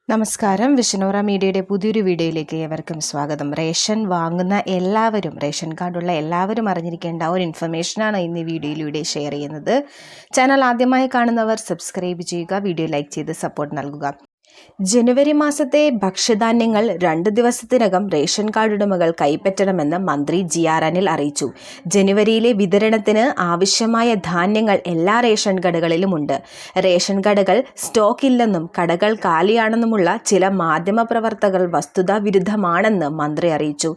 നമസ്കാരം. വിഷ്ണോറ മീഡിയയുടെ പുതിയൊരു വീഡിയോയിലേക്ക് ഏവർക്കും സ്വാഗതം. റേഷൻ വാങ്ങുന്ന എല്ലാവരും, റേഷൻ കാർഡുള്ള എല്ലാവരും അറിഞ്ഞിരിക്കേണ്ട ഒരു ഇൻഫർമേഷനാണ് ഇന്ന് ഈ വീഡിയോയിലൂടെ ഷെയർ ചെയ്യുന്നത്. ചാനൽ ആദ്യമായി കാണുന്നവർ സബ്സ്ക്രൈബ് ചെയ്യുക, വീഡിയോ ലൈക്ക് ചെയ്ത് സപ്പോർട്ട് നൽകുക. ജനുവരി മാസത്തെ ഭക്ഷ്യധാന്യങ്ങൾ 2 ദിവസത്തിനകം റേഷൻ കാർഡ് ഉടമകൾ കൈപ്പറ്റണമെന്ന് മന്ത്രി ജി.ആർ. അനിൽ അറിയിച്ചു. ജനുവരിയിലെ വിതരണത്തിന് ആവശ്യമായ ധാന്യങ്ങൾ എല്ലാ റേഷൻ കടകളിലുമുണ്ട്. റേഷൻ കടകൾ സ്റ്റോക്ക് ഇല്ലെന്നും കടകൾ കാലിയാണെന്നുമുള്ള ചില മാധ്യമപ്രവർത്തകർ വസ്തുതാവിരുദ്ധമാണെന്ന് മന്ത്രി അറിയിച്ചു.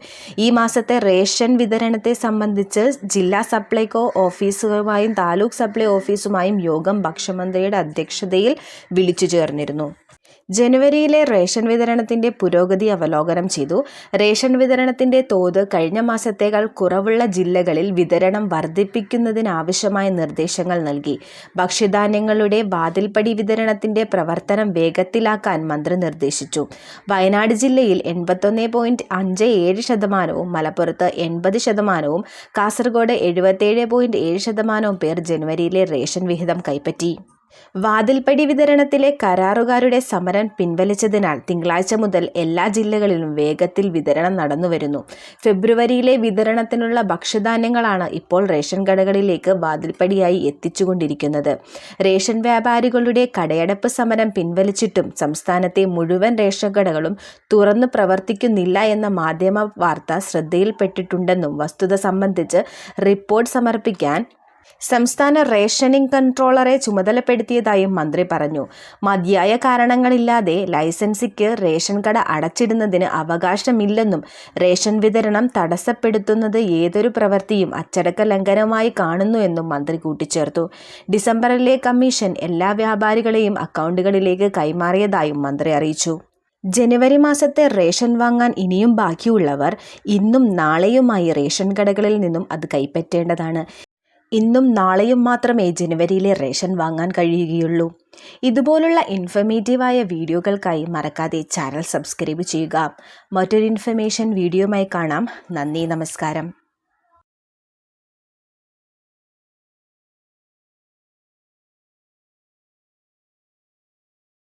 ഈ മാസത്തെ റേഷൻ വിതരണത്തെ സംബന്ധിച്ച് ജില്ലാ സപ്ലൈകോ ഓഫീസുമായും താലൂക്ക് സപ്ലൈ ഓഫീസുമായും യോഗം ഭക്ഷ്യമന്ത്രിയുടെ അധ്യക്ഷതയിൽ വിളിച്ചു ചേർന്നിരുന്നു. ജനുവരിയിലെ റേഷൻ വിതരണത്തിന്റെ പുരോഗതി അവലോകനം ചെയ്തു. റേഷൻ വിതരണത്തിന്റെ തോത് കഴിഞ്ഞ മാസത്തേക്കാൾ കുറവുള്ള ജില്ലകളിൽ വിതരണം വർദ്ധിപ്പിക്കുന്നതിനാവശ്യമായ നിർദ്ദേശങ്ങൾ നൽകി. ഭക്ഷ്യധാന്യങ്ങളുടെ വാതിൽപ്പടി വിതരണത്തിന്റെ പ്രവർത്തനം വേഗത്തിലാക്കാൻ മന്ത്രി നിർദ്ദേശിച്ചു. വയനാട് ജില്ലയിൽ 81.57%, മലപ്പുറത്ത് 80%, കാസർഗോഡ് 77.7% പേർ ജനുവരിയിലെ റേഷൻ വിഹിതം കൈപ്പറ്റി. വാതിൽപ്പടി വിതരണത്തിലെ കരാറുകാരുടെ സമരം പിൻവലിച്ചതിനാൽ തിങ്കളാഴ്ച മുതൽ എല്ലാ ജില്ലകളിലും വേഗത്തിൽ വിതരണം നടന്നുവരുന്നു. ഫെബ്രുവരിയിലെ വിതരണത്തിനുള്ള ഭക്ഷ്യധാന്യങ്ങളാണ് ഇപ്പോൾ റേഷൻ കടകളിലേക്ക് വാതിൽപ്പടിയായി എത്തിച്ചുകൊണ്ടിരിക്കുന്നത്. റേഷൻ വ്യാപാരികളുടെ കടയടപ്പ് സമരം പിൻവലിച്ചിട്ടും സംസ്ഥാനത്തെ മുഴുവൻ റേഷൻ കടകളും തുറന്നു പ്രവർത്തിക്കുന്നില്ല എന്ന മാധ്യമ വാർത്ത ശ്രദ്ധയിൽപ്പെട്ടിട്ടുണ്ടെന്നും വസ്തുത സംബന്ധിച്ച് റിപ്പോർട്ട് സമർപ്പിക്കാൻ സംസ്ഥാന റേഷനിംഗ് കൺട്രോളറെ ചുമതലപ്പെടുത്തിയതായും മന്ത്രി പറഞ്ഞു. മതിയായ കാരണങ്ങളില്ലാതെ ലൈസൻസിക്ക് റേഷൻ കട അടച്ചിടുന്നതിന് അവകാശമില്ലെന്നും റേഷൻ വിതരണം തടസ്സപ്പെടുത്തുന്നത് ഏതൊരു പ്രവൃത്തിയും അച്ചടക്ക ലംഘനമായി കാണുന്നുവെന്നും മന്ത്രി കൂട്ടിച്ചേർത്തു. ഡിസംബറിലെ കമ്മീഷൻ എല്ലാ വ്യാപാരികളെയും അക്കൗണ്ടുകളിലേക്ക് കൈമാറിയതായും മന്ത്രി അറിയിച്ചു. ജനുവരി മാസത്തെ റേഷൻ വാങ്ങാൻ ഇനിയും ബാക്കിയുള്ളവർ ഇന്നും നാളെയുമായി റേഷൻ കടകളിൽ നിന്നും അത് കൈപ്പറ്റേണ്ടതാണ്. ഇന്നും നാളെയും മാത്രമേ ജനുവരിയിലെ റേഷൻ വാങ്ങാൻ കഴിയുകയുള്ളൂ. ഇതുപോലുള്ള ഇൻഫർമേറ്റീവായ വീഡിയോകൾക്കായി മറക്കാതെ ചാനൽ സബ്സ്ക്രൈബ് ചെയ്യുക. മറ്റൊരു ഇൻഫർമേഷൻ വീഡിയോയുമായി കാണാം. നന്ദി, നമസ്കാരം.